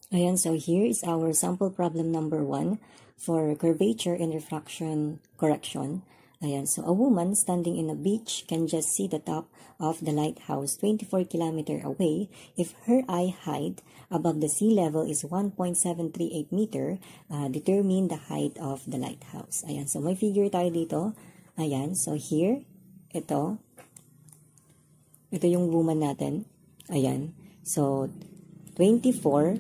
Ayan, so here is our sample problem number 1 for curvature and refraction correction. Ayan, so a woman standing in a beach can just see the top of the lighthouse 24 kilometer away. If her eye height above the sea level is 1.738 meter, determine the height of the lighthouse. Ayan, so may figure tayo dito. Ayan, so here, ito yung woman natin. Ayan, so 24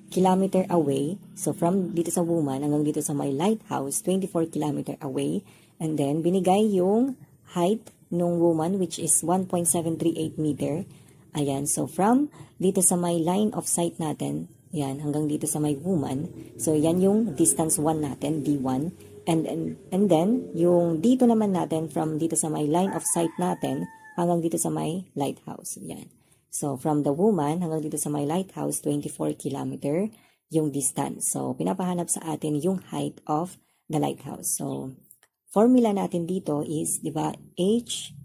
kilometer away. So, from dito sa woman hanggang dito sa my lighthouse, 24 kilometer away. And then, binigay yung height ng woman, which is 1.738 meter. Ayan. So, from dito sa my line of sight natin, yan, hanggang dito sa my woman. So, yan yung distance 1 natin, D1. And then, yung dito naman natin, from dito sa my line of sight natin, hanggang dito sa my lighthouse. Yan. So, from the woman hanggang dito sa my lighthouse, 24 kilometer yung distance. So, pinapahanap sa atin yung height of the lighthouse. So, formula natin dito is, di ba, H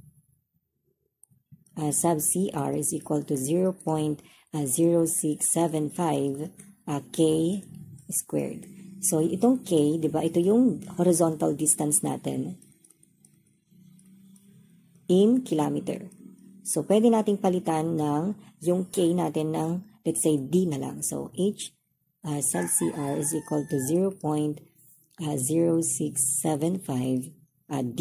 sub CR is equal to 0.0675 K squared. So, itong K, di ba, ito yung horizontal distance natin in kilometer. So, pwede nating palitan ng yung K natin ng, let's say, D na lang. So, H sub CR is equal to 0.0675 D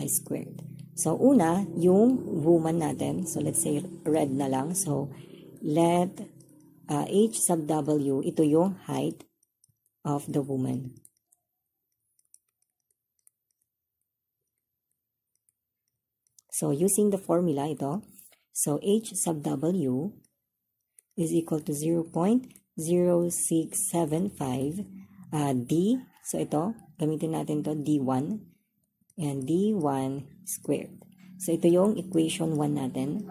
squared. So, una, yung woman natin. So, let's say, red na lang. So, let H sub W, ito yung height of the woman. So, using the formula ito, so H sub W is equal to 0.0675 D. So, ito, gamitin natin to D1 and D1 squared. So, ito yung equation 1 natin.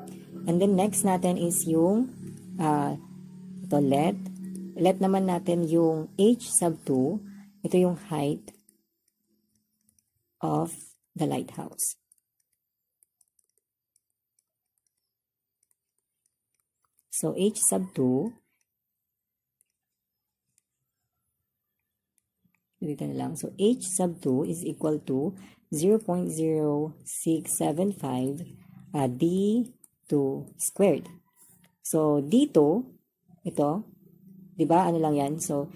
And then, next natin is yung ito, let naman natin yung H sub 2. Ito yung height of the lighthouse. So, H sub 2, dito na lang. So, H sub 2 is equal to 0.0675 D2 squared. So, dito, ito, di ba, ano lang yan? So,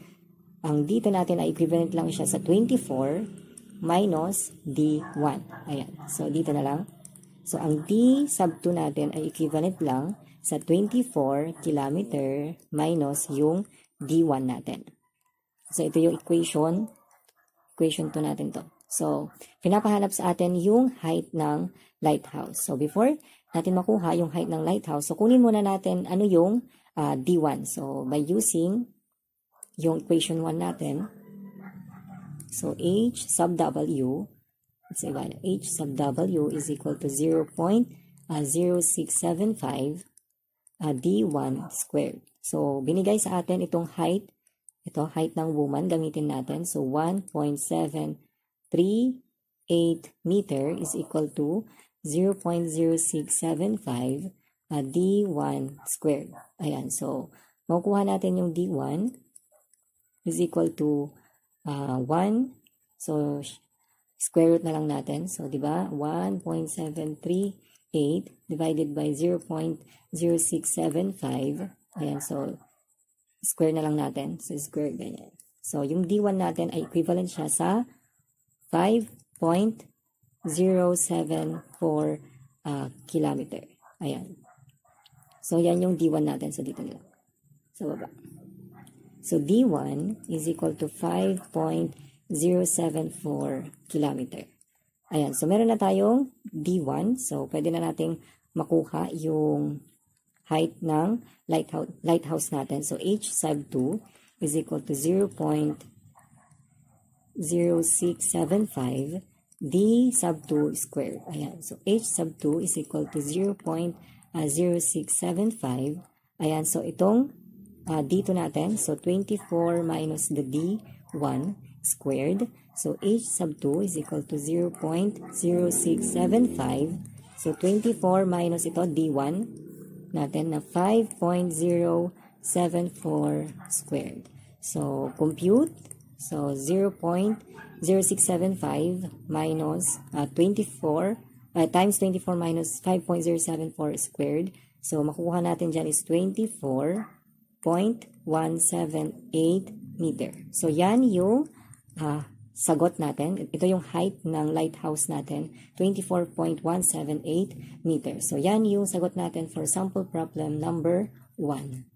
ang dito natin ay equivalent lang siya sa 24 minus D1. Ayan. So, dito na lang. So, ang D sub 2 natin ay equivalent lang sa 24 kilometer minus yung D1 natin. So, ito yung equation 2 natin to. So, pinapahanap sa atin yung height ng lighthouse. So, before natin makuha yung height ng lighthouse, so kunin muna natin ano yung D1. So, by using yung equation 1 natin, so, H sub W, let's say, H sub W is equal to 0.0675 D1 squared. So, binigay sa atin itong height. Ito, height ng woman, gamitin natin. So, 1.738 meter is equal to 0.0675 D1 squared. Ayan. So, makukuha natin yung D1 is equal to 1. So, square root na lang natin. So, di ba? 1.738 divided by 0.0675. Ayan, so, square na lang natin. So, square, ganyan. So, yung D1 natin ay equivalent siya sa 5.074 kilometer. Ayan. So, yan yung D1 natin. So, dito na lang. Sa baba. So, D1 is equal to 5.074 kilometer. Ayan. So, meron na tayong D1. So, pwede na nating makuha yung height ng lighthouse natin. So, H sub 2 is equal to 0.0675 D sub 2 squared. Ayan. So, H sub 2 is equal to 0.0675. Ayan. So, itong dito natin. So, 24 minus the D1 squared. So, H sub 2 is equal to 0.0675. So, 24 minus ito, D1 natin na 5.074 squared. So, compute. So, 0.0675 minus 24 times 24 minus 5.074 squared. So, makukuha natin dyan is 24.178 meter. So, yan yung sagot natin. Ito yung height ng lighthouse natin, 24.178 meter. So, yan yung sagot natin for sample problem number 1.